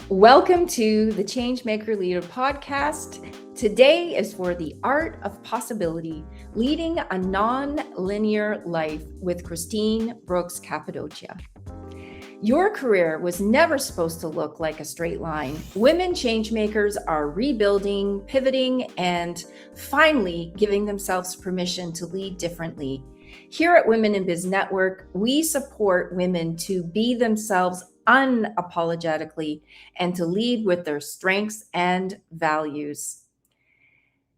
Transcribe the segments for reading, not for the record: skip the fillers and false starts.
Welcome to the ChangeMaker Leader Podcast. Today is for the art of possibility, leading a non-linear life with Christine Brooks-Cappadocia. Your career was never supposed to look like a straight line. Women changemakers are rebuilding, pivoting, and finally giving themselves permission to lead differently. Here at Women in Biz Network, we support women to be themselves unapologetically and to lead with their strengths and values.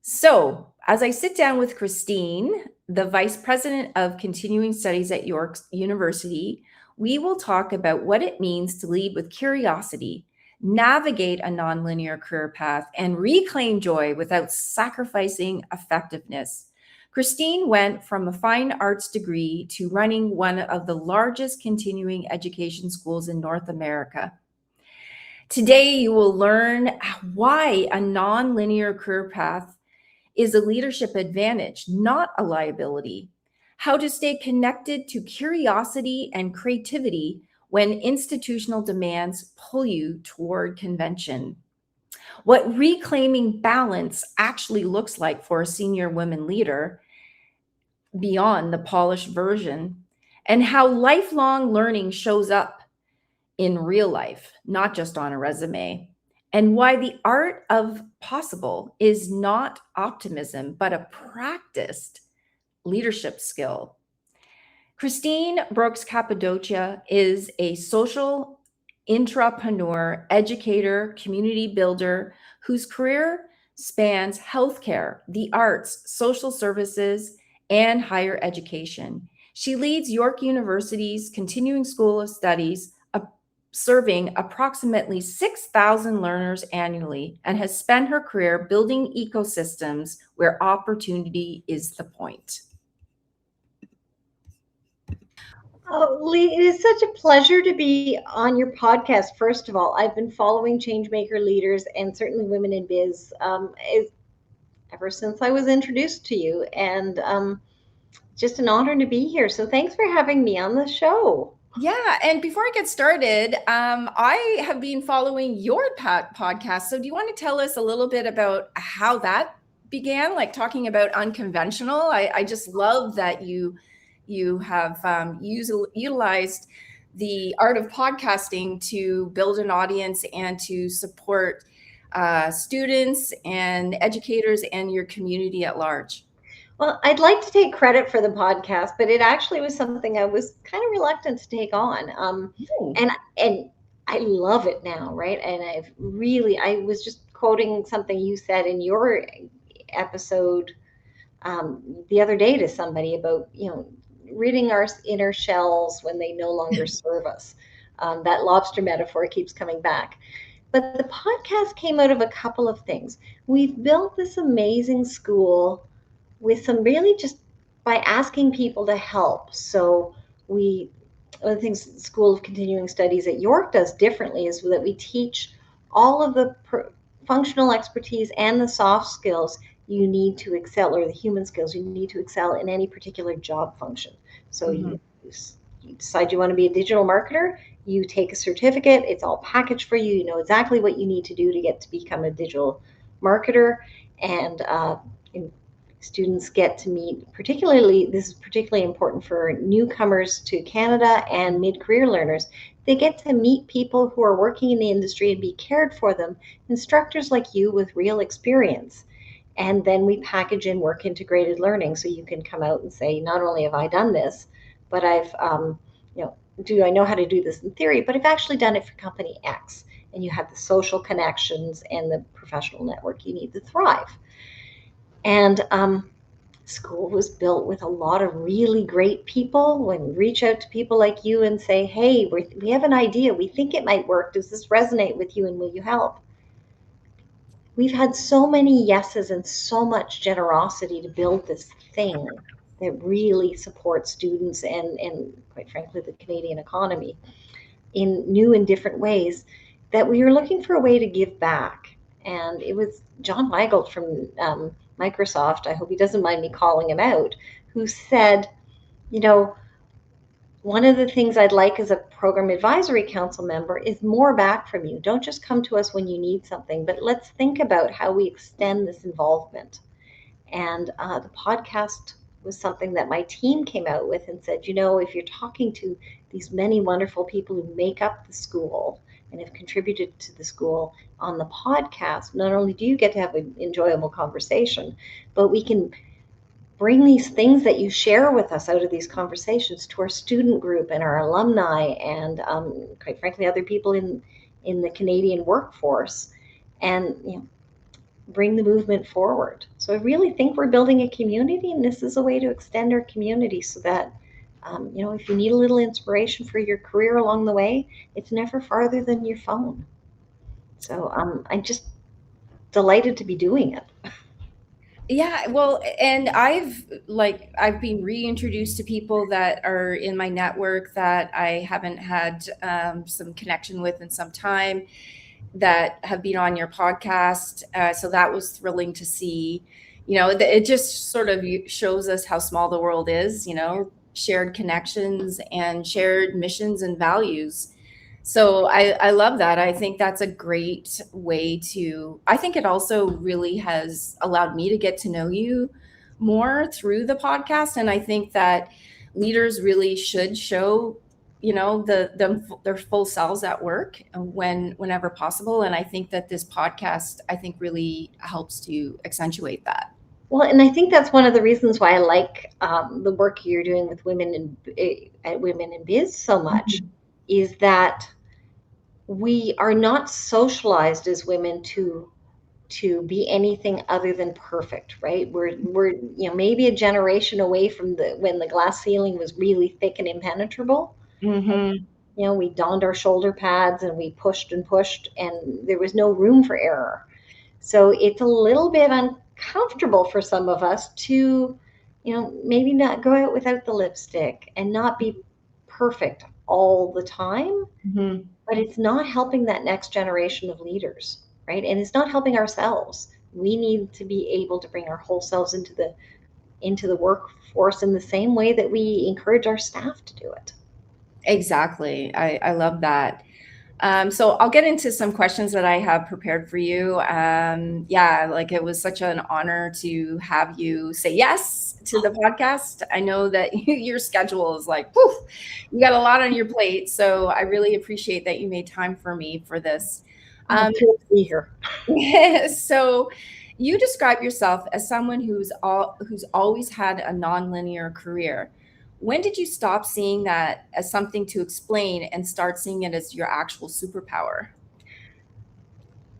So, as I sit down with Christine, the Vice President of Continuing Studies at York University, we will talk about what it means to lead with curiosity, navigate a nonlinear career path, and reclaim joy without sacrificing effectiveness. Christine went from a fine arts degree to running one of the largest continuing education schools in North America. Today, you will learn why a nonlinear career path is a leadership advantage, not a liability. How to stay connected to curiosity and creativity when institutional demands pull you toward convention. What reclaiming balance actually looks like for a senior women leader beyond the polished version, and how lifelong learning shows up in real life, not just on a resume, and why the art of possible is not optimism, but a practiced leadership skill. Christine Brooks-Cappadocia is a social intrapreneur, educator, community builder whose career spans healthcare, the arts, social services, and higher education. She leads York University's Continuing School of Studies, serving approximately 6,000 learners annually, and has spent her career building ecosystems where opportunity is the point. Oh, Lee, it is such a pleasure to be on your podcast. First of all, I've been following ChangeMaker leaders and certainly women in biz ever since I was introduced to you, and just an honor to be here. So thanks for having me on the show. Yeah, and before I get started, I have been following your podcast. So do you want to tell us a little bit about how that began, like talking about unconventional? I just love that you have utilized the art of podcasting to build an audience and to support students and educators and your community at large. Well, I'd like to take credit for the podcast, but it actually was something I was kind of reluctant to take on. And I love it now, right? And I was just quoting something you said in your episode the other day to somebody about, ridding our inner shells when they no longer serve us. That lobster metaphor keeps coming back. But the podcast came out of a couple of things. We've built this amazing school with some really just by asking people to help. So one of the things the School of Continuing Studies at York does differently is that we teach all of the functional expertise and the soft skills you need to excel, or the human skills you need to excel in any particular job function. So you decide you want to be a digital marketer, you take a certificate, it's all packaged for you, you know exactly what you need to do to get to become a digital marketer. And students get to meet, this is particularly important for newcomers to Canada and mid-career learners, they get to meet people who are working in the industry and be cared for them, instructors like you with real experience. And then we package in work integrated learning, so you can come out and say, not only have I done this, but I've, do I know how to do this in theory, but I've actually done it for company X. And you have the social connections and the professional network you need to thrive. And school was built with a lot of really great people. When we reach out to people like you and say, hey, we have an idea, we think it might work, does this resonate with you and will you help? We've had so many yeses and so much generosity to build this thing that really supports students and quite frankly, the Canadian economy in new and different ways, that we were looking for a way to give back. And it was John Weigelt from Microsoft, I hope he doesn't mind me calling him out, who said, one of the things I'd like as a program advisory council member is more back from you. Don't just come to us when you need something, but let's think about how we extend this involvement. And the podcast was something that my team came out with and said, if you're talking to these many wonderful people who make up the school and have contributed to the school on the podcast, not only do you get to have an enjoyable conversation, but we can bring these things that you share with us out of these conversations to our student group and our alumni and quite frankly other people in the Canadian workforce, and bring the movement forward. So I really think we're building a community, and this is a way to extend our community so that if you need a little inspiration for your career along the way, it's never farther than your phone. So I'm just delighted to be doing it. Yeah, well, and I've been reintroduced to people that are in my network that I haven't had some connection with in some time, that have been on your podcast. So that was thrilling to see. It just sort of shows us how small the world is. Shared connections and shared missions and values. So I love that. I think that's a great way I think it also really has allowed me to get to know you more through the podcast. And I think that leaders really should show, their full selves at work whenever possible. And I think that this podcast, I think, really helps to accentuate that. Well, and I think that's one of the reasons why I like the work you're doing with women in biz so much, is that we are not socialized as women to be anything other than perfect, right? We're maybe a generation away from when the glass ceiling was really thick and impenetrable. Mm-hmm. We donned our shoulder pads and we pushed and pushed, and there was no room for error. So it's a little bit uncomfortable for some of us to, maybe not go out without the lipstick and not be perfect all the time. Mm-hmm. But it's not helping that next generation of leaders, right? And it's not helping ourselves. We need to be able to bring our whole selves into the workforce in the same way that we encourage our staff to do it. Exactly. I love that. So I'll get into some questions that I have prepared for you. It was such an honor to have you say yes to the podcast. I know that your schedule is like, whew, you got a lot on your plate. So I really appreciate that you made time for me for this. I'm thrilled to be here. So you describe yourself as someone who's always had a nonlinear career. When did you stop seeing that as something to explain and start seeing it as your actual superpower?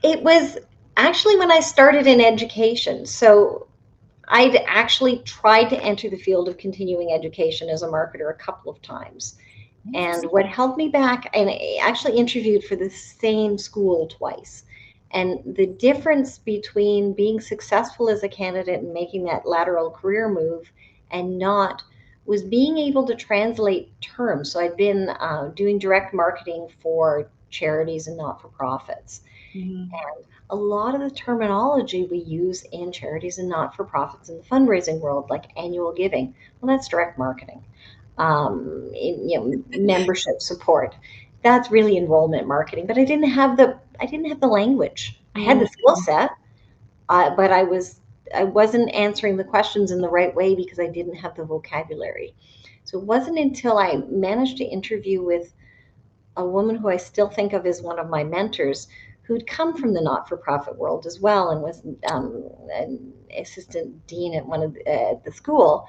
It was actually when I started in education. So I'd actually tried to enter the field of continuing education as a marketer a couple of times. And what held me back, and I actually interviewed for the same school twice. And the difference between being successful as a candidate and making that lateral career move and not was being able to translate terms. So I'd been doing direct marketing for charities and not-for-profits. Mm-hmm. And a lot of the terminology we use in charities and not-for-profits in the fundraising world, like annual giving, well, that's direct marketing. Membership support, that's really enrollment marketing. But I didn't have the language. I had the skill set, but I wasn't answering the questions in the right way because I didn't have the vocabulary. So it wasn't until I managed to interview with a woman who I still think of as one of my mentors, who'd come from the not-for-profit world as well and was an assistant dean at at the school,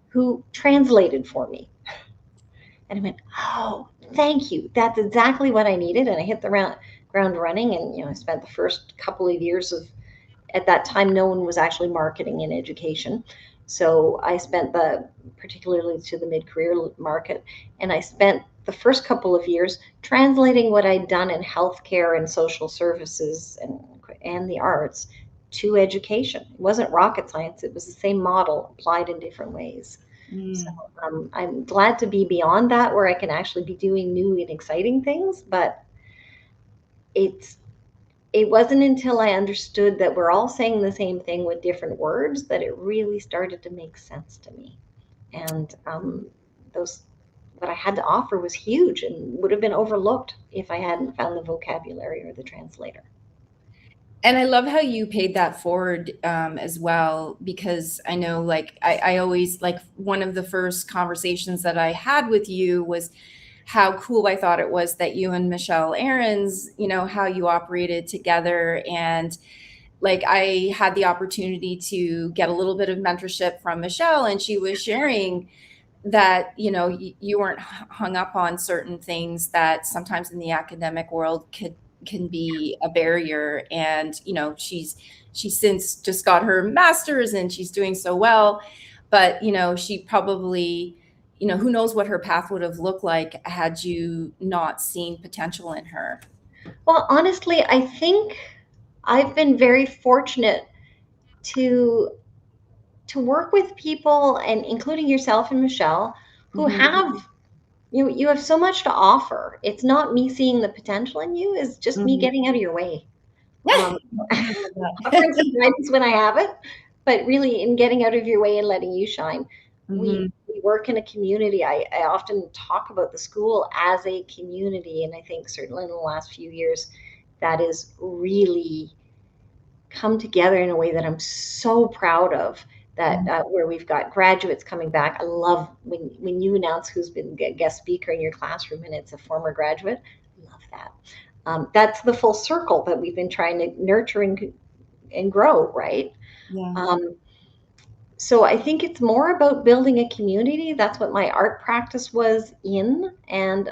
who translated for me. And I went, oh, thank you. That's exactly what I needed. And I hit the ground running. And, I spent the first couple of years at that time, no one was actually marketing in education. So I spent particularly to the mid-career market, and I spent the first couple of years translating what I'd done in healthcare and social services and the arts to education. It wasn't rocket science. It was the same model applied in different ways. So I'm glad to be beyond that, where I can actually be doing new and exciting things. But it wasn't until I understood that we're all saying the same thing with different words that it really started to make sense to me. And those I had to offer was huge and would have been overlooked if I hadn't found the vocabulary or the translator. And I love how you paid that forward as well, because I know, like, I always, like, one of the first conversations that I had with you was how cool I thought it was that you and Michelle Aarons, how you operated together. And like, I had the opportunity to get a little bit of mentorship from Michelle, and she was sharing that, you weren't hung up on certain things that sometimes in the academic world can be a barrier. And she's since just got her master's and she's doing so well, but she probably, who knows what her path would have looked like had you not seen potential in her. Well, honestly, I think I've been very fortunate to work with people, and including yourself and Michelle, who have you have so much to offer. It's not me seeing the potential in you, it's just me getting out of your way. Offering some guidance when I have it, but really in getting out of your way and letting you shine. We work in a community. I often talk about the school as a community, and I think certainly in the last few years that is really come together in a way that I'm so proud of. That where we've got graduates coming back. I love when you announce who's been a guest speaker in your classroom and it's a former graduate. I love that. That's the full circle that we've been trying to nurture and grow, right? Yeah. So I think it's more about building a community. That's what my art practice was in. And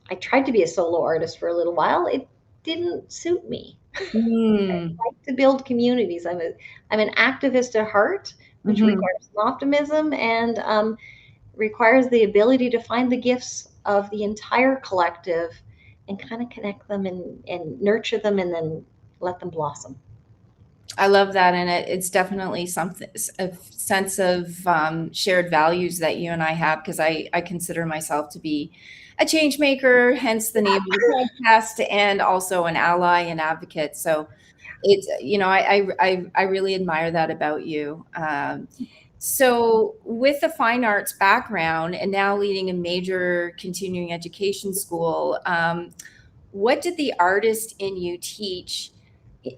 I tried to be a solo artist for a little while. It didn't suit me. I like to build communities. I'm an activist at heart, which requires some optimism and requires the ability to find the gifts of the entire collective and kind of connect them and nurture them and then let them blossom. I love that. And it's definitely something, a sense of shared values that you and I have, because I consider myself to be a change maker, hence the name of the podcast, and also an ally and advocate. So it's, I really admire that about you. So with the fine arts background and now leading a major continuing education school, what did the artist in you teach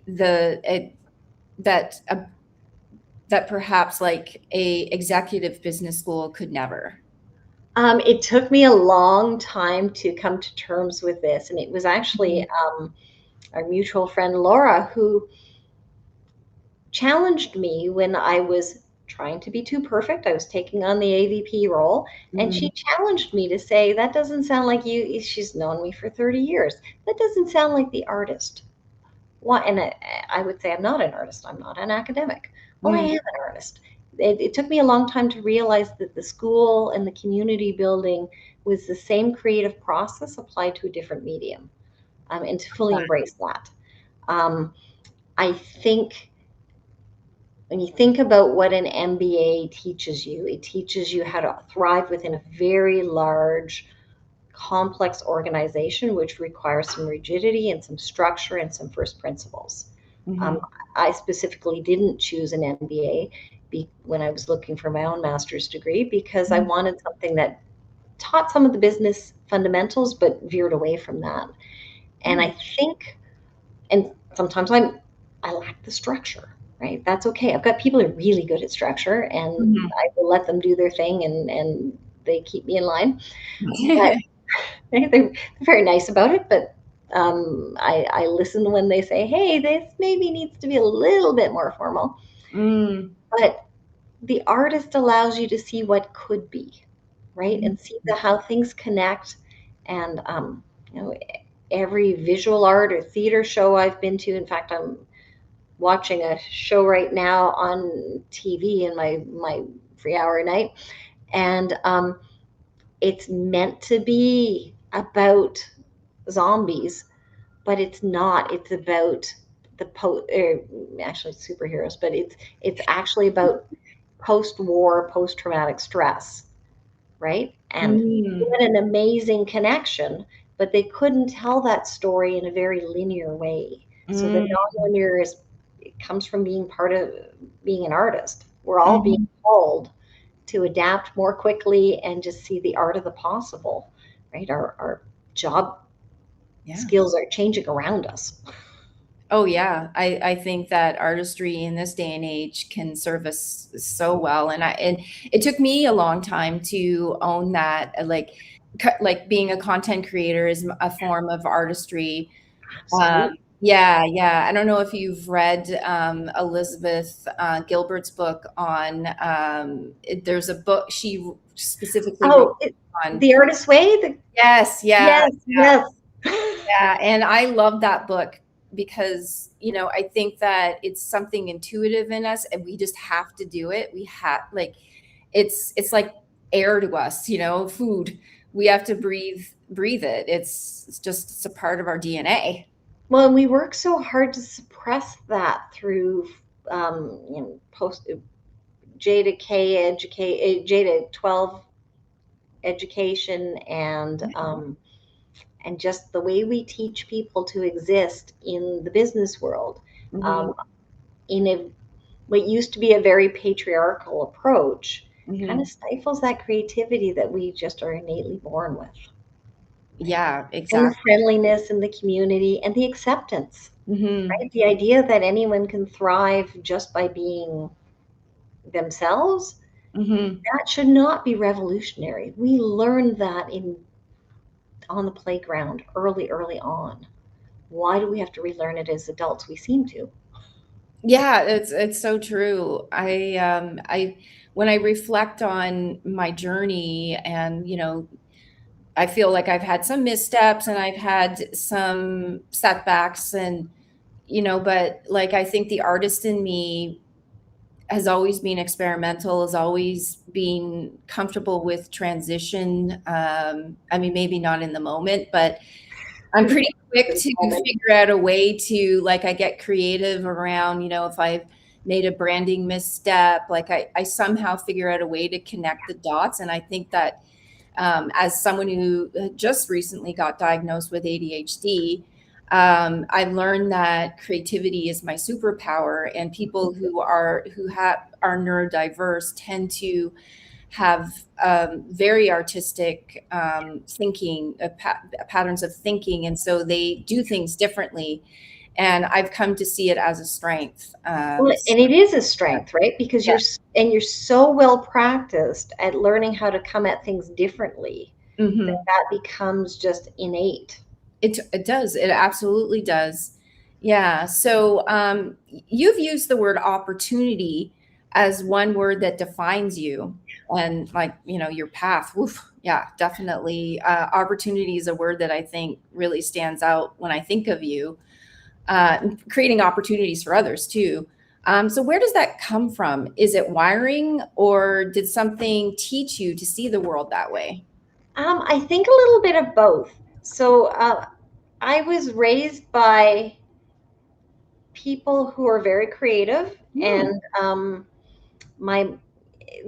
that perhaps like a executive business school could never? It took me a long time to come to terms with this, and it was actually our mutual friend Laura who challenged me when I was trying to be too perfect. I was taking on the AVP role, and she challenged me to say, that doesn't sound like you. She's known me for 30 years. That doesn't sound like the artist. Why? And I would say, I'm not an artist. I'm not an academic. Well, I am an artist. It took me a long time to realize that the school and the community building was the same creative process applied to a different medium, and to fully embrace that. I think when you think about what an MBA teaches you, it teaches you how to thrive within a very large, complex organization, which requires some rigidity and some structure and some first principles. I specifically didn't choose an MBA when I was looking for my own master's degree because I wanted something that taught some of the business fundamentals, but veered away from that. And I think, and sometimes I lack the structure. Right? That's okay. I've got people who are really good at structure, and I will let them do their thing, and they keep me in line. But they're very nice about it. But I listen when they say, "Hey, this maybe needs to be a little bit more formal." But the artist allows you to see what could be, right, and see how things connect. And every visual art or theater show I've been to. In fact, I'm watching a show right now on TV in my free hour a night, and it's meant to be about zombies, but it's not. It's about actually superheroes, but it's actually about post-war, post-traumatic stress, right? And what an amazing connection, but they couldn't tell that story in a very linear way. So the nonlinear it comes from being part of being an artist. We're all being called to adapt more quickly and just see the art of the possible, right? Our job skills are changing around us. Oh yeah, I think that artistry in this day and age can serve us so well, and it took me a long time to own that. Like being a content creator is a form of artistry. Absolutely. Yeah. I don't know if you've read Elizabeth Gilbert's book on. There's a book she specifically wrote on. The Artist's Way. Yes, yeah. Yes. Yeah, and I love that book because, I think that it's something intuitive in us and we just have to do it. We have it's like air to us, food. We have to breathe it. It's a part of our DNA. Well, and we work so hard to suppress that through post J to K educate, J to 12 education, and just the way we teach people to exist in the business world, in what used to be a very patriarchal approach, kind of stifles that creativity that we just are innately born with. Yeah, And the exactly. friendliness in the community and the acceptance, right? The idea that anyone can thrive just by being themselves, that should not be revolutionary. We learned that on the playground early on. Why do we have to relearn it as adults? We seem to. Yeah, it's so true. I when I reflect on my journey and, I feel like I've had some missteps and I've had some setbacks and, but like I think the artist in me has always been experimental, has always been comfortable with transition. I mean, maybe not in the moment, but I'm pretty quick to figure out a way to, like, I get creative around, if I've made a branding misstep, like I somehow figure out a way to connect the dots. And I think that as someone who just recently got diagnosed with ADHD, I learned that creativity is my superpower, and people who are neurodiverse tend to have very artistic thinking, patterns of thinking, and so they do things differently. And I've come to see it as a strength. Well, and it is a strength, right? Because you're so well practiced at learning how to come at things differently that becomes just innate. It does. It absolutely does. Yeah. So you've used the word opportunity as one word that defines you and, like, your path. Oof, yeah, definitely. Opportunity is a word that I think really stands out when I think of you, creating opportunities for others too. So where does that come from? Is it wiring, or did something teach you to see the world that way? I think a little bit of both. So I was raised by people who are very creative, and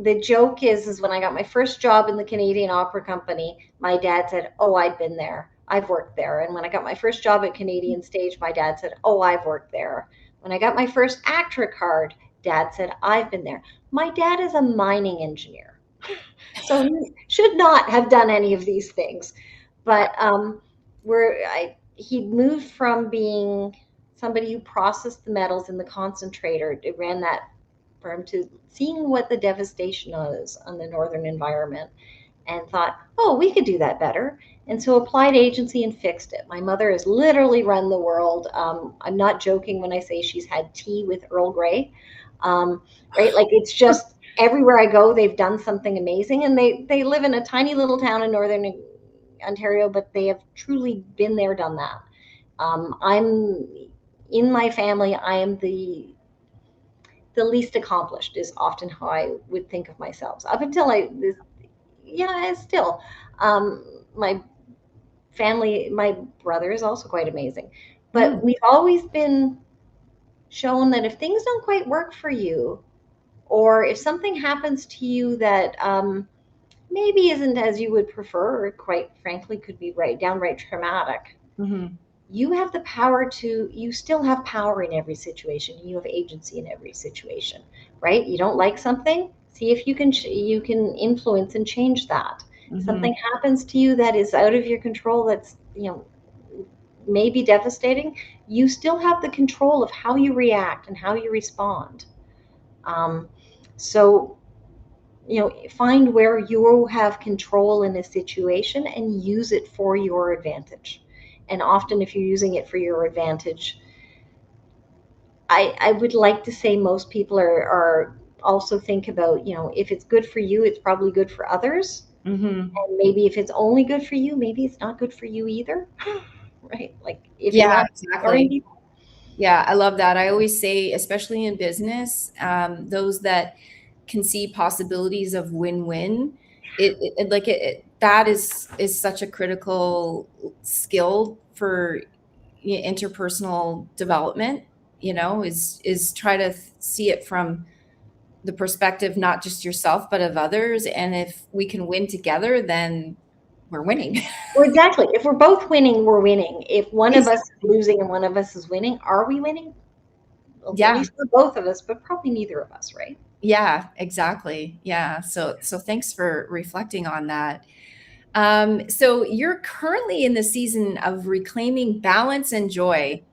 the joke is when I got my first job in the Canadian Opera Company, my dad said, "Oh, I've been there. I've worked there." And when I got my first job at Canadian Stage, my dad said, "Oh, I've worked there." When I got my first ACTRA card, dad said, "I've been there." My dad is a mining engineer, so he should not have done any of these things. But he moved from being somebody who processed the metals in the concentrator, ran that firm, to seeing what the devastation is on the northern environment, and thought, oh, we could do that better. And so applied agency and fixed it. My mother has literally run the world. I'm not joking when I say she's had tea with Earl Grey, right? Like, it's just everywhere I go, they've done something amazing. And they live in a tiny little town in northern Ontario, but they have truly been there, done that. I'm in my family, I am the least accomplished, is often how I would think of myself. Up until still, my family, my brother is also quite amazing, but we've always been shown that if things don't quite work for you, or if something happens to you that maybe isn't as you would prefer, or quite frankly could be downright traumatic, you have the power you still have power in every situation. You have agency in every situation, right? You don't like something, See if you can influence and change that. Mm-hmm. Something happens to you that is out of your control, that's, maybe devastating. You still have the control of how you react and how you respond. Um, so, find where you have control in a situation and use it for your advantage. And often, if you're using it for your advantage, I would like to say most people are also think about, if it's good for you, it's probably good for others. Mm-hmm. And maybe if it's only good for you, maybe it's not good for you either. Right? Like if you're Yeah, not empowering exactly. people. Yeah, I love that. I always say, especially in business, those that can see possibilities of win-win, that is such a critical skill for interpersonal development. Is try to see it from the perspective not just yourself but of others, and if we can win together, then we're winning. Well, exactly. If we're both winning, we're winning. If one of us is Exactly. losing and one of us is winning, are we winning? Well, at Yeah. least for both of us, but probably neither of us, right? Yeah, exactly. Yeah. So thanks for reflecting on that. So you're currently in the season of reclaiming balance and joy.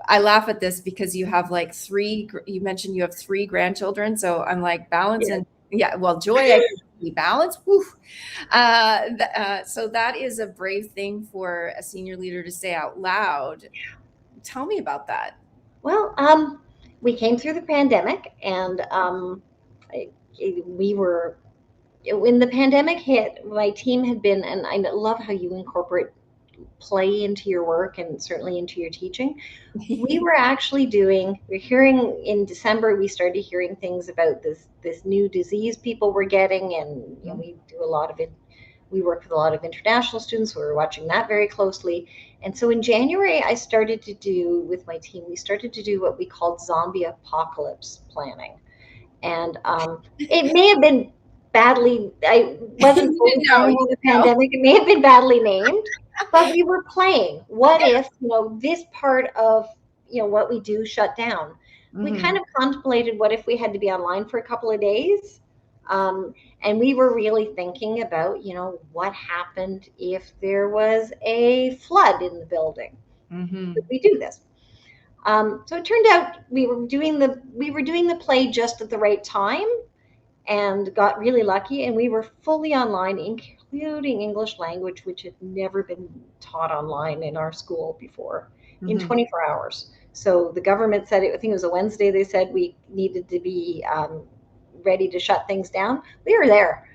I laugh at this because you have like you mentioned you have three grandchildren. So I'm like, balance Yeah. and yeah, well, joy, I can be balanced. Whew. So that is a brave thing for a senior leader to say out loud. Tell me about that. Well, we came through the pandemic, and I- we were when the pandemic hit. My team had been, and I love how you incorporate play into your work and certainly into your teaching. We were actually we're hearing in December, we started hearing things about this new disease people were getting, and we do a lot of it. We work with a lot of international students, so we were watching that very closely. And so in January, I started to do with my team, we started to do what we called zombie apocalypse planning. And it may have been I wasn't fully No, planning you on the know. pandemic. It may have been badly named, but we were playing. What if, this part of, what we do shut down? We kind Mhm. of contemplated what if we had to be online for a couple of days. Um, and we were really thinking about, what happened if there was a flood in the building? Could Mhm. we do this? So it turned out we were doing the play just at the right time and got really lucky, and we were fully online, including English language, which had never been taught online in our school before, in Mhm. 24 hours. So the government said, I think it was a Wednesday, they said we needed to be ready to shut things down. We were there.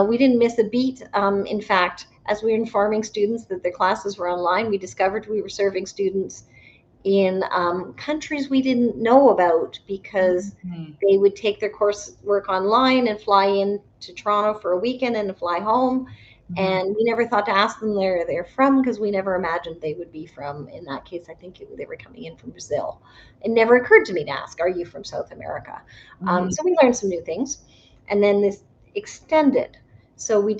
We didn't miss a beat. In fact, as we were informing students that their classes were online, we discovered we were serving students in countries we didn't know about, because Mhm. they would take their coursework online and fly in to Toronto for a weekend and fly home. Mhm. And we never thought to ask them where they're from, because we never imagined they would be from, in that case, I think they were coming in from Brazil. It never occurred to me to ask, are you from South America? Mhm. So we learned some new things. And then this extended. So we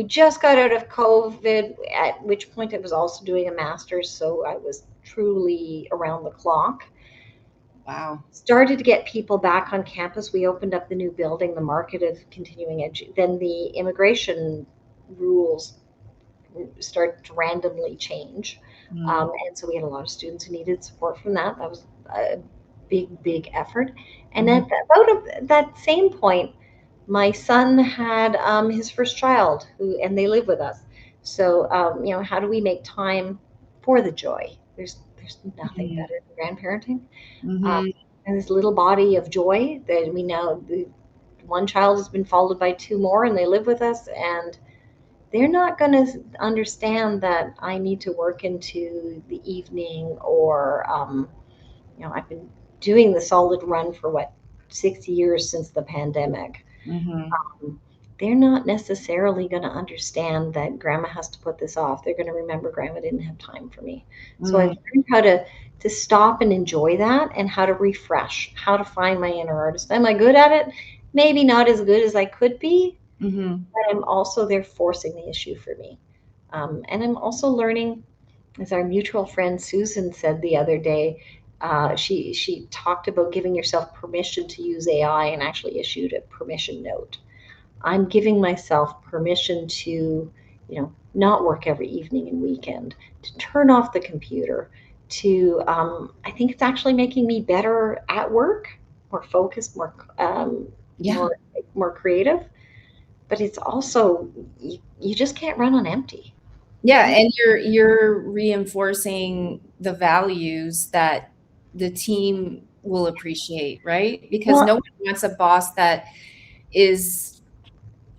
just got out of COVID, at which point I was also doing a master's. So I was truly around the clock. Wow. Started to get people back on campus. We opened up the new building, the market of continuing education. Then the immigration rules start to randomly change. Mm. And so we had a lot of students who needed support from that. That was a big, big effort. And Mhm. at that same point, my son had his first child, and they live with us. So, how do we make time for the joy? There's nothing Mhm. better than grandparenting. Um, Mhm. and this little body of joy that we now, the one child has been followed by two more, and they live with us, and they're not going to understand that I need to work into the evening, or I've been doing the solid run for 6 years since the pandemic. Mhm. um, they're not necessarily going to understand that grandma has to put this off. They're going to remember grandma didn't have time for me. So I've Mm. learned how to stop and enjoy that, and how to refresh, how to find my inner artist. Am I good at it? Maybe not as good as I could be, Mhm. but I'm also there forcing the issue for me. And I'm also learning, as our mutual friend Susan said the other day, She talked about giving yourself permission to use AI and actually issued a permission note. I'm giving myself permission to, not work every evening and weekend, to turn off the computer, to, I think it's actually making me better at work, more focused, Yeah. more, more creative. But it's also, you just can't run on empty. Yeah, Can't. and you're reinforcing the values that the team will appreciate, right? Because no Well, one wants a boss that is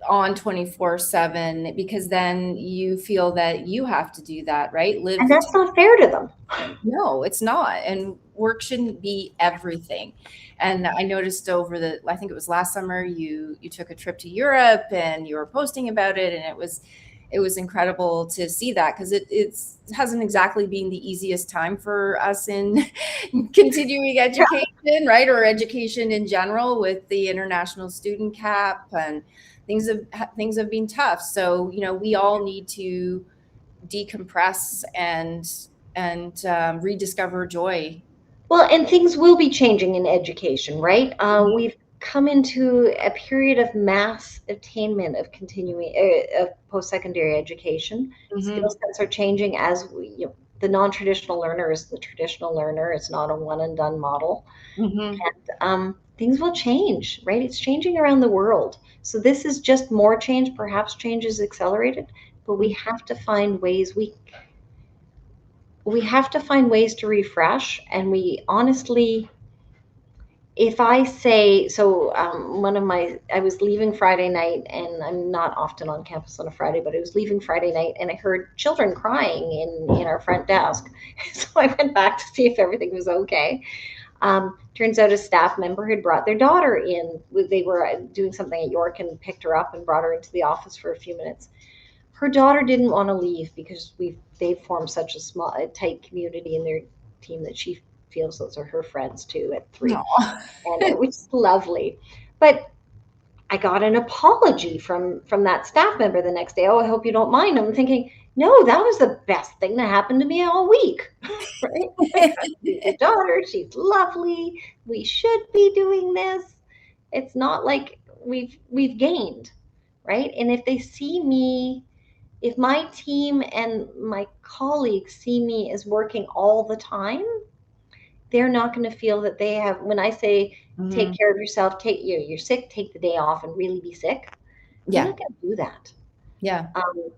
on 24/7, because then you feel that you have to do that, right? Live and the that's not fair to them. No, it's not. And work shouldn't be everything. And I noticed I think it was last summer, you took a trip to Europe and you were posting about it, and it was incredible to see that, because it hasn't exactly been the easiest time for us in continuing education, right? Or education in general, with the international student cap, and things have been tough. So, we all need to decompress and rediscover joy. Well, and things will be changing in education, right? We've come into a period of mass attainment of continuing of post-secondary education. Skill Mm-hmm. sets are changing as the non-traditional learner is the traditional learner. It's not a one and done model. Mm-hmm. Things will change, right? It's changing around the world. So this is just more change. Perhaps change is accelerated, but we have to find ways to refresh. And we honestly, if I say so, I was leaving Friday night, and I'm not often on campus on a Friday, but I was leaving Friday night, and I heard children crying in our front desk. So I went back to see if everything was okay. Turns out a staff member had brought their daughter in. They were doing something at York and picked her up and brought her into the office for a few minutes. Her daughter didn't want to leave because they've formed such a tight community in their team that she feels those are her friends too at three, Aw. and it was lovely. But I got an apology from that staff member the next day. Oh, I hope you don't mind. I'm thinking, no, that was the best thing that happened to me all week. Right? I got to see your daughter. She's lovely. We should be doing this. It's not like we've gained, right? And if they see me, if my team and my colleagues see me as working all the time, they're not going to feel that they have. When I say take Mhm. care of yourself, you're sick, take the day off and really be sick, they're Yeah. not going to do that. Yeah. um,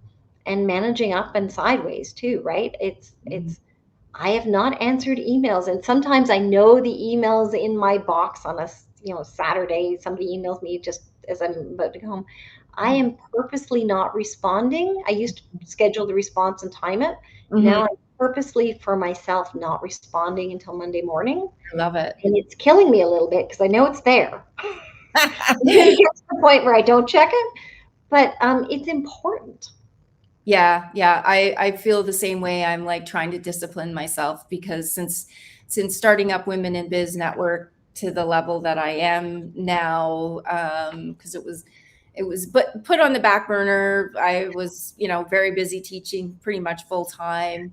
and managing up and sideways too, right? Mhm. It's I have not answered emails, and sometimes I know the emails in my box on a Saturday. Somebody emails me just as I'm about to go home. I am purposely not responding. I used to schedule the response and time it. Mhm. Now I'm purposely for myself not responding until Monday morning, I love it. and it's killing me a little bit because I know it's there. It gets to the point where I don't check it, but it's important. Yeah, yeah. I feel the same way. I'm like trying to discipline myself, because since starting up Women in Biz Network to the level that I am now, because it was but put on the back burner. I was, very busy teaching pretty much full time.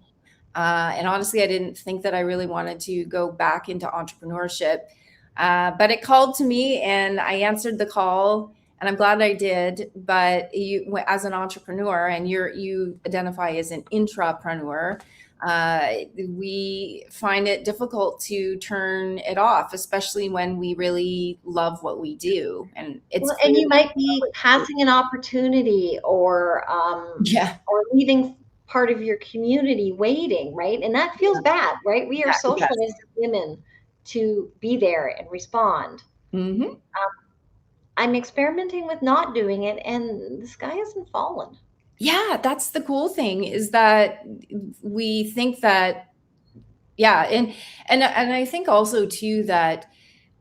And honestly, I didn't think that I really wanted to go back into entrepreneurship. But it called to me, and I answered the call, and I'm glad I did. But as an entrepreneur, and you identify as an intrapreneur, we find it difficult to turn it off, especially when we really love what we do. And it's Well, clear and you might that we be love it. passing an opportunity, Yeah, or leaving part of your community waiting, right? And that feels yeah, bad, right? We are yeah, it socialized does. as women to be there and respond. Hmm. I'm experimenting with not doing it, and the sky hasn't fallen. Yeah, that's the cool thing, is that we think that, yeah, and I think also too that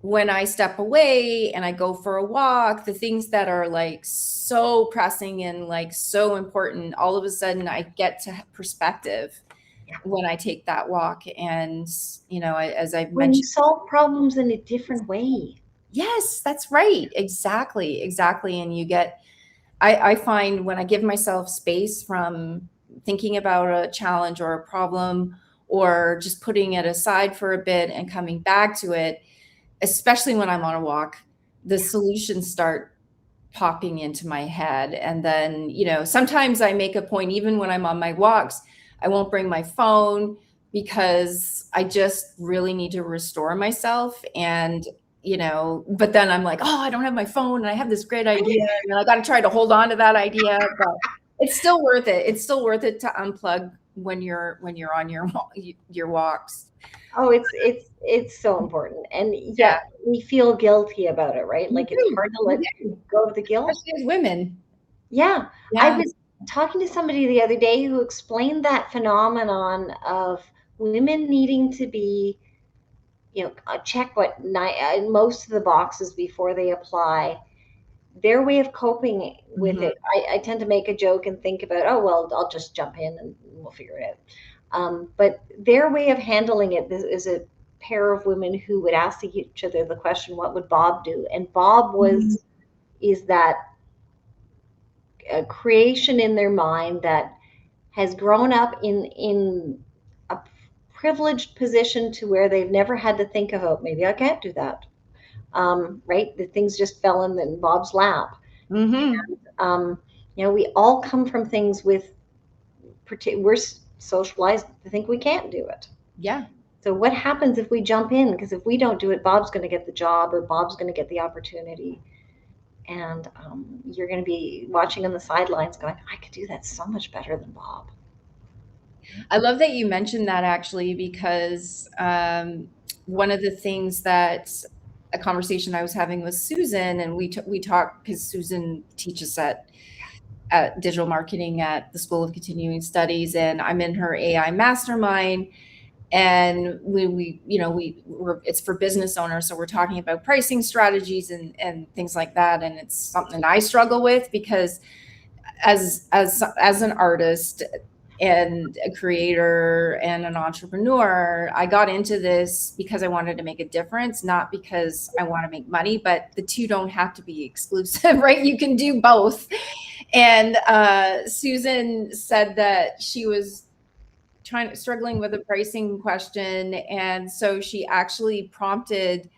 when I step away and I go for a walk, the things that are like so pressing and like so important, all of a sudden I get to have perspective Yeah. when I take that walk. And as I've When you mentioned, solve problems in a different way. yes, that's right, exactly, exactly. And I find when I give myself space from thinking about a challenge or a problem, or just putting it aside for a bit and coming back to it, especially when I'm on a walk, the solutions start popping into my head. And then, sometimes I make a point, even when I'm on my walks, I won't bring my phone because I just really need to restore myself. And, but then I'm like, oh, I don't have my phone and I have this great idea. And I got to try to hold on to that idea. But it's still worth it. It's still worth it to unplug when you're on your walks. Oh, it's so important. And yet we feel guilty about it, right? Like it's hard to let go of the guilt. Especially as women. Yeah. I was talking to somebody the other day who explained that phenomenon of women needing to be, check most of the boxes before they apply. Their way of coping with it, I tend to make a joke and think about, oh, well, I'll just jump in and we'll figure it out. But their way of handling it is a pair of women who would ask each other the question, what would Bob do? And Bob is that a creation in their mind that has grown up in a privileged position to where they've never had to think about, maybe I can't do that. Right? The things just fell in Bob's lap. And, we all come from things we're socialized to think we can't do it. Yeah. So what happens if we jump in? Because if we don't do it, Bob's going to get the job or Bob's going to get the opportunity. And you're going to be watching on the sidelines going, I could do that so much better than Bob. I love that you mentioned that, actually, because one of the things that a conversation I was having with Susan, and we talked because Susan teaches at digital marketing at the School of Continuing Studies, and I'm in her AI mastermind. And it's for business owners. So we're talking about pricing strategies and things like that. And it's something I struggle with because as an artist and a creator and an entrepreneur, I got into this because I wanted to make a difference, not because I want to make money, but the two don't have to be exclusive, right? You can do both. And Susan said that she was struggling with a pricing question. And so she actually prompted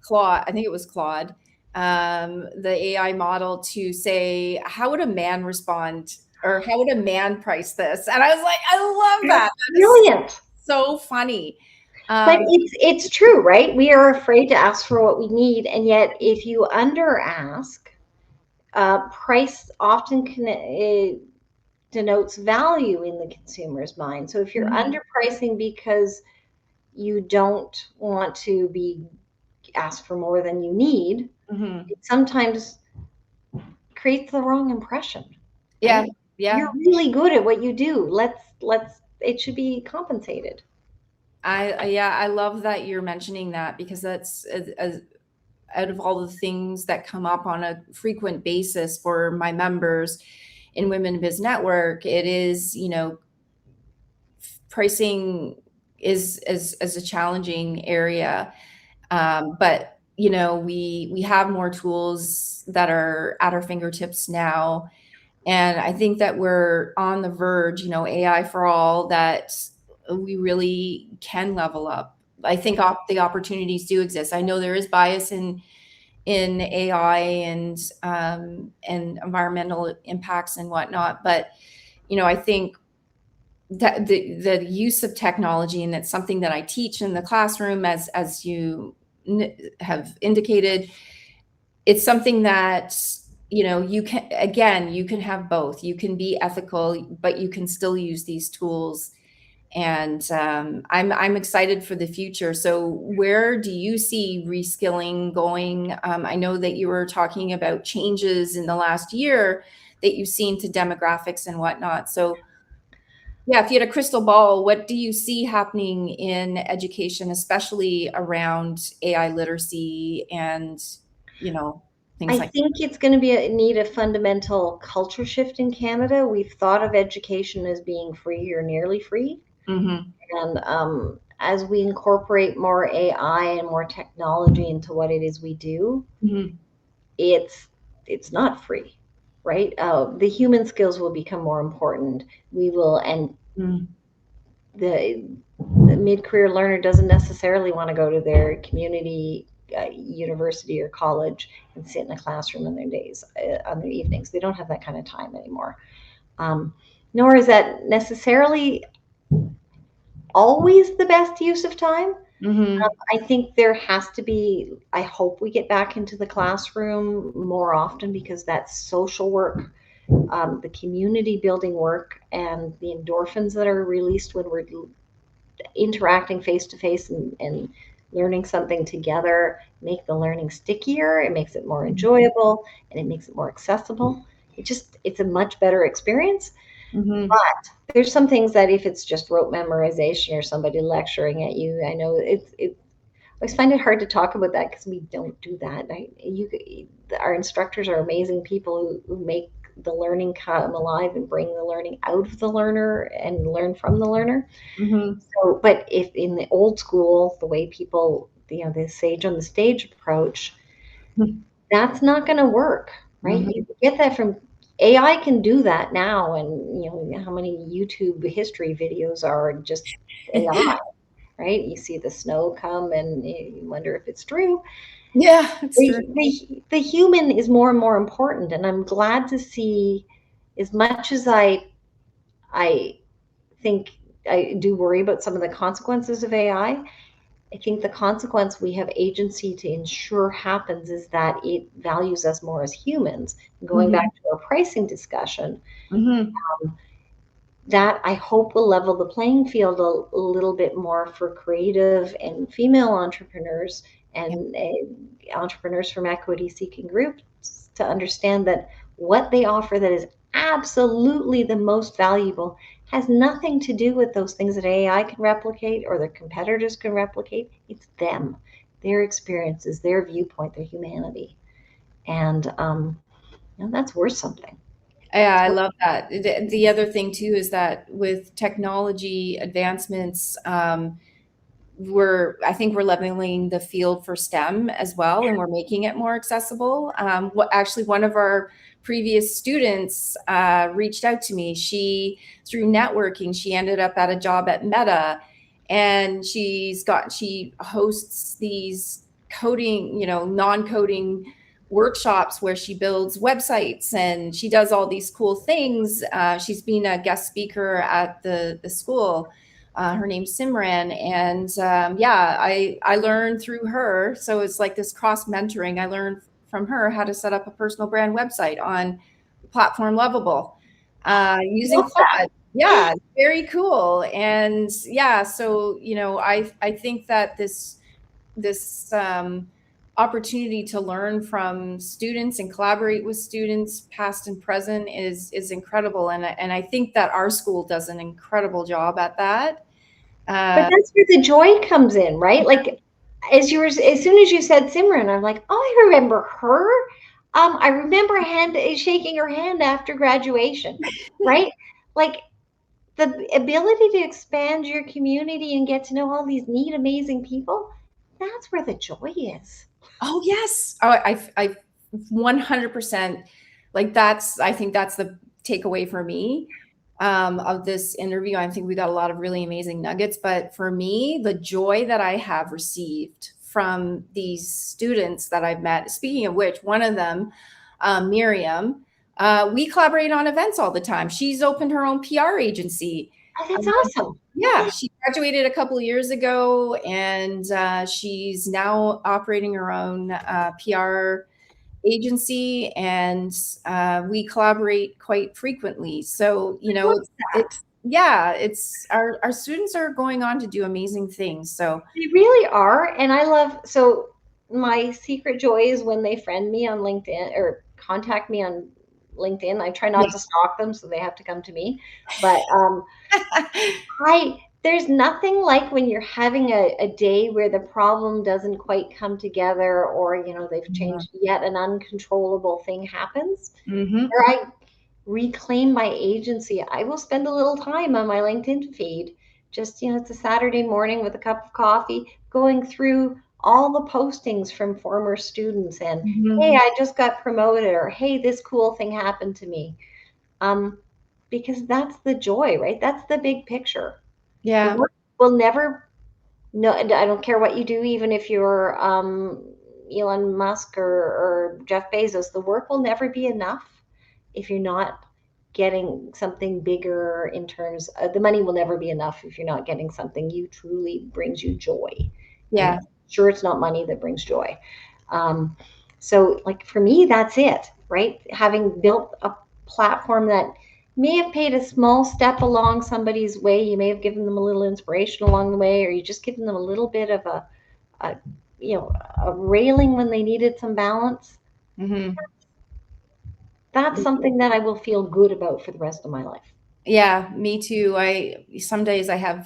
Claude, I think it was Claude, the AI model, to say, how would a man respond, or how would a man price this? And I was like, I love that. Brilliant. So funny. But it's true, right? We are afraid to ask for what we need. And yet if you under ask, price often denotes value in the consumer's mind. So if you're underpricing because you don't want to be asked for more than you need, it sometimes creates the wrong impression. Yeah. Right? Yeah. You're really good at what you do. It should be compensated. I love that you're mentioning that, because that's out of all the things that come up on a frequent basis for my members in Women in Biz Network, it is, pricing is a challenging area. But, we have more tools that are at our fingertips now. And I think that we're on the verge, AI for all, that we really can level up. I think the opportunities do exist. I know there is bias in AI and environmental impacts and whatnot, but I think that the use of technology, and it's something that I teach in the classroom, as you have indicated, it's something that you can have both. You can be ethical, but you can still use these tools. And I'm excited for the future. So where do you see reskilling going? I know that you were talking about changes in the last year that you've seen to demographics and whatnot. So yeah, if you had a crystal ball, what do you see happening in education, especially around AI literacy and, things like that? I think it's going to need a fundamental culture shift in Canada. We've thought of education as being free or nearly free. And as we incorporate more AI and more technology into what it is we do, it's not free, right? The human skills will become more important. We will, and the mid-career learner doesn't necessarily want to go to their community university or college and sit in a classroom on their days, on their evenings. They don't have that kind of time anymore. Nor is that necessarily always the best use of time. I think there has to be, I hope we get back into the classroom more often, because that's social work, the community building work, and the endorphins that are released when we're interacting face to face and learning something together make the learning stickier. It makes it more enjoyable, and it makes it more accessible. It's a much better experience. But there's some things that if it's just rote memorization or somebody lecturing at you, I know I always find it hard to talk about that because we don't do that. Our instructors are amazing people who make the learning come alive and bring the learning out of the learner and learn from the learner. So, but if in the old school, the way people, the sage on the stage approach, that's not going to work, right? You get that from AI can do that now, and how many YouTube history videos are just AI, right? You see the snow come, and you wonder if it's true. Yeah, it's true. The human is more and more important, and I'm glad to see, as much as I think I do worry about some of the consequences of AI. I think the consequence we have agency to ensure happens is that it values us more as humans. Going back to our pricing discussion, that I hope will level the playing field a little bit more for creative and female entrepreneurs and entrepreneurs from equity seeking groups to understand that what they offer that is absolutely the most valuable has nothing to do with those things that AI can replicate or their competitors can replicate. It's them, their experiences, their viewpoint, their humanity. And that's worth something. Yeah, I love that. The other thing too is that with technology advancements, I think we're leveling the field for STEM as well, and we're making it more accessible. Actually, one of our previous students reached out to me. Through networking, she ended up at a job at Meta, and she hosts these coding, non-coding workshops where she builds websites and she does all these cool things. She's been a guest speaker at the school. Her name's Simran, and I learned through her. So it's like this cross mentoring. I learned from her how to set up a personal brand website on the platform Lovable using Claude. Yeah, very cool. And yeah, so I think that this opportunity to learn from students and collaborate with students, past and present, is incredible. And I think that our school does an incredible job at that. But that's where the joy comes in, right? Like as soon as you said Simran, I'm like, oh, I remember her. I remember shaking her hand after graduation, right? Like the ability to expand your community and get to know all these neat, amazing people. That's where the joy is. Oh yes. Oh, I 100% I think that's the takeaway for me of this interview. I think we got a lot of really amazing nuggets, but for me, the joy that I have received from these students that I've met, speaking of which, one of them, Miriam, we collaborate on events all the time. She's opened her own PR agency. Oh, that's awesome. Yeah, she graduated a couple of years ago, and she's now operating her own PR agency, and we collaborate quite frequently. So it's our students are going on to do amazing things. So they really are, and I love. So my secret joy is when they friend me on LinkedIn or contact me on LinkedIn. I try not to stalk them, so they have to come to me. But there's nothing like when you're having a day where the problem doesn't quite come together, or they've changed, yet an uncontrollable thing happens, where I reclaim my agency. I will spend a little time on my LinkedIn feed, just it's a Saturday morning with a cup of coffee, going through all the postings from former students, and hey, I just got promoted, or hey, this cool thing happened to me, because that's the joy, right? That's the big picture. The Yeah. work will never, no, I don't care what you do, even if you're Elon Musk or Jeff Bezos, the work will never be enough if you're not getting something bigger in terms of the money will never be enough if you're not getting something you truly brings you joy. And Yeah. sure, it's not money that brings joy. Um, so, like for me, that's it, right? Having built a platform that may have paid a small step along somebody's way, you may have given them a little inspiration along the way, or you just given them a little bit of a you know, a railing when they needed some balance. Hmm. That's something that I will feel good about for the rest of my life. Yeah, me too. Some days I'm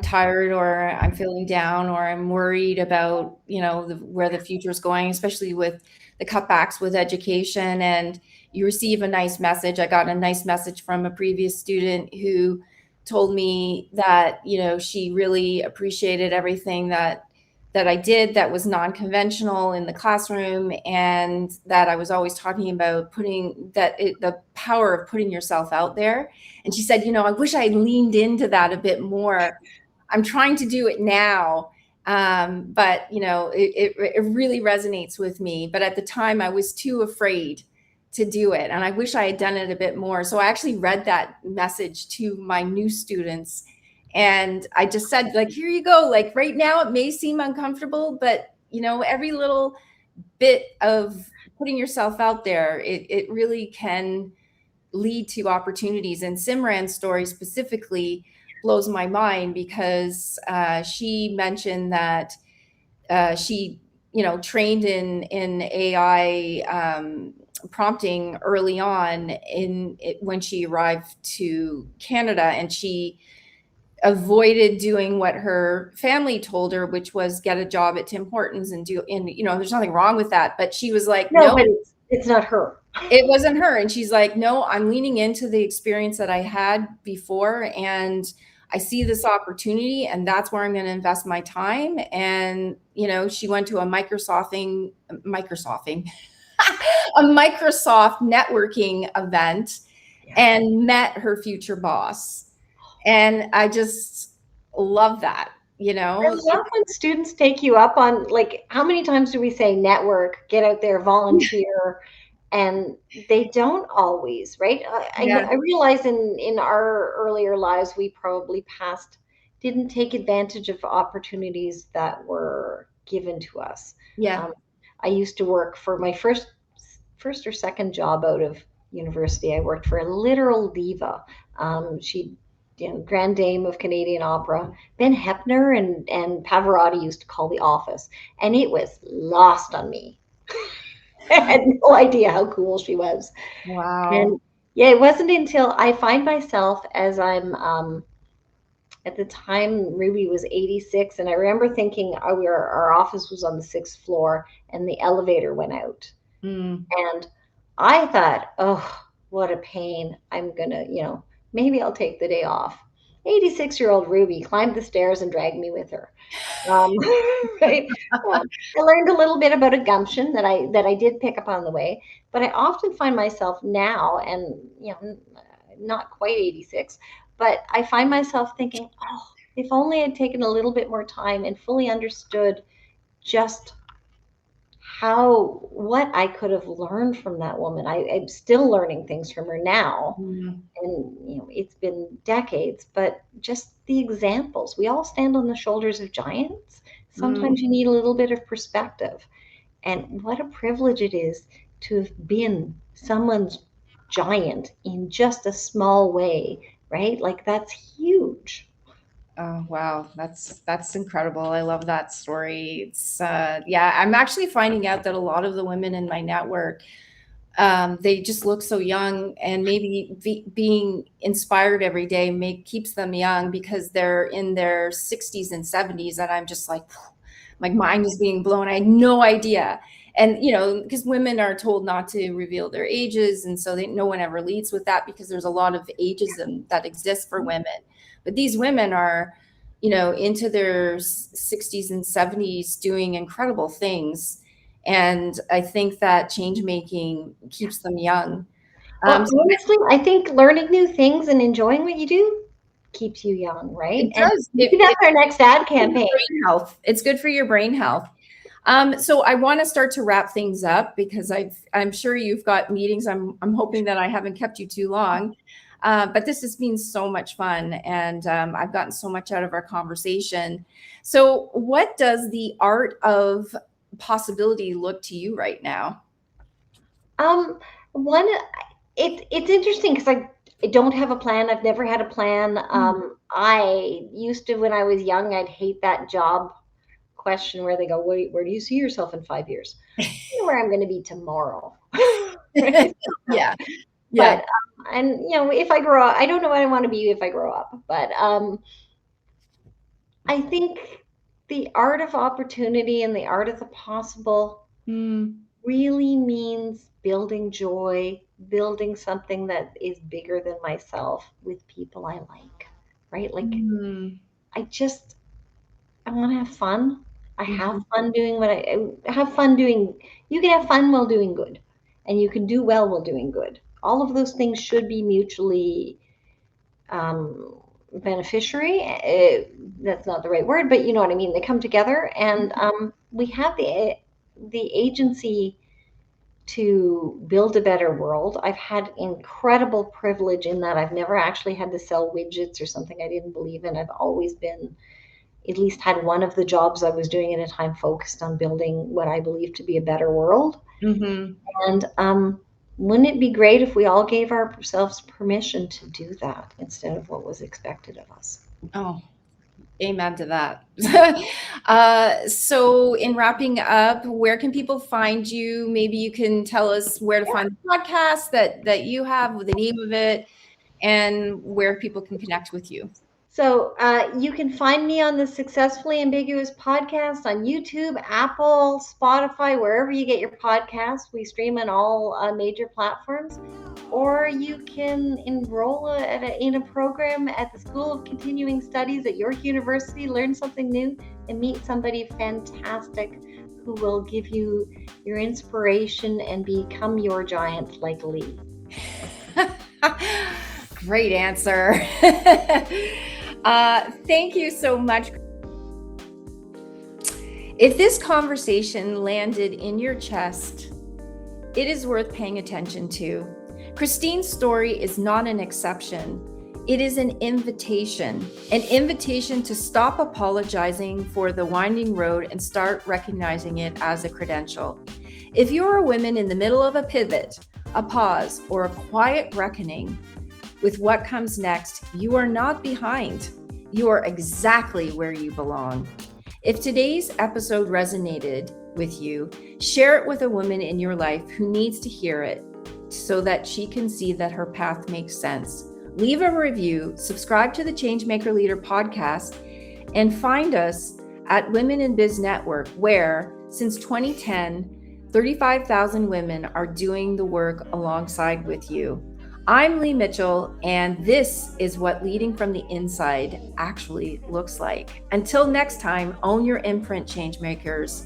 tired or I'm feeling down or I'm worried about, where the future is going, especially with the cutbacks with education. And you receive a nice message. I got a nice message from a previous student who told me that, she really appreciated everything that I did that was non-conventional in the classroom, and that I was always talking about the power of putting yourself out there. And she said, I wish I leaned into that a bit more. I'm trying to do it now. But it really resonates with me. But at the time I was too afraid to do it. And I wish I had done it a bit more. So I actually read that message to my new students. And I just said, like, here you go. Like right now it may seem uncomfortable, but every little bit of putting yourself out there, it really can lead to opportunities. And Simran's story specifically blows my mind because she mentioned that she, trained in AI prompting early on when she arrived to Canada, and she avoided doing what her family told her, which was get a job at Tim Hortons and there's nothing wrong with that. But she was like, No, no, but it's not her. it wasn't her. And she's like, no, I'm leaning into the experience that I had before. And I see this opportunity, and that's where I'm going to invest my time. And, she went to a a Microsoft networking event Yeah. and met her future boss. And I just love that, I love when students take you up on, like, how many times do we say network, get out there, volunteer, and they don't always, right? Yeah. I realize in our earlier lives we probably didn't take advantage of opportunities that were given to us. Yeah. Um, I used to work for my first or second job out of university. I worked for a literal diva. She, grand dame of Canadian opera. Ben Hepner and Pavarotti used to call the office, and it was lost on me. I had no idea how cool she was. Wow. And yeah, it wasn't until I find myself as I'm at the time Ruby was 86, and I remember thinking our office was on the 6th floor, and the elevator went out. Mm. And I thought, oh, what a pain. I'm going to, maybe I'll take the day off. 86-year-old Ruby climbed the stairs and dragged me with her. Um, right? I learned a little bit about a gumption that I did pick up on the way, but I often find myself now, and not quite 86, but I find myself thinking, oh, if only I'd taken a little bit more time and fully understood just what I could have learned from that woman. I'm still learning things from her now. Mm. And it's been decades, but just the examples. We all stand on the shoulders of giants. Mm. Sometimes you need a little bit of perspective. And what a privilege it is to have been someone's giant in just a small way, right? Like that's huge. Oh, wow. That's incredible. I love that story. Yeah, I'm actually finding out that a lot of the women in my network, they just look so young, and maybe being inspired every day keeps them young because they're in their 60s and 70s. And I'm just like, my mind is being blown. I had no idea. And, because women are told not to reveal their ages. And so no one ever leads with that because there's a lot of ageism that exists for women. But these women are, into their 60s and 70s doing incredible things. And I think that change making keeps them young. Well, So honestly, I think learning new things and enjoying what you do, keeps you young, right? It does. That's our next ad campaign. Brain health. It's good for your brain health. So I want to start to wrap things up because I'm sure you've got meetings. I'm hoping that I haven't kept you too long. But this has been so much fun, and I've gotten so much out of our conversation. So what does the art of possibility look to you right now? It's interesting because I don't have a plan. I've never had a plan. I used to, when I was young, I'd hate that job question where they go, where do you see yourself in 5 years? I know where I'm going to be tomorrow. Yeah. But, and if I grow up, I don't know what I want to be if I grow up, but I think the art of opportunity and the art of the possible really means building joy, building something that is bigger than myself with people I like, right? Like I want to have fun. I have fun doing what I have fun doing. You can have fun while doing good, and you can do well while doing good. All of those things should be mutually beneficiary. That's not the right word, but you know what I mean. They come together, and we have the agency to build a better world. I've had incredible privilege in that I've never actually had to sell widgets or something I didn't believe in. I've always been, at least had one of the jobs I was doing at a time focused on building what I believe to be a better world. And wouldn't it be great if we all gave ourselves permission to do that instead of what was expected of us? Oh, amen to that. So in wrapping up, where can people find you? Maybe you can tell us where to find the podcast that you have, the name of it, and where people can connect with you. So you can find me on the Successfully Ambiguous podcast on YouTube, Apple, Spotify, wherever you get your podcasts. We stream on all major platforms. Or you can enroll in a program at the School of Continuing Studies at York University, learn something new, and meet somebody fantastic who will give you your inspiration and become your giant like Lee. Great answer. Thank you so much. If this conversation landed in your chest, it is worth paying attention to. Christine's story is not an exception. It is an invitation to stop apologizing for the winding road and start recognizing it as a credential. If you're a woman in the middle of a pivot, a pause, or a quiet reckoning with what comes next, you are not behind. You are exactly where you belong. If today's episode resonated with you, share it with a woman in your life who needs to hear it so that she can see that her path makes sense. Leave a review, subscribe to the ChangeMaker Leader Podcast, and find us at Women in Biz Network, where since 2010, 35,000 women are doing the work alongside with you. I'm Lee Mitchell, and this is what leading from the inside actually looks like. Until next time, own your imprint, Changemakers.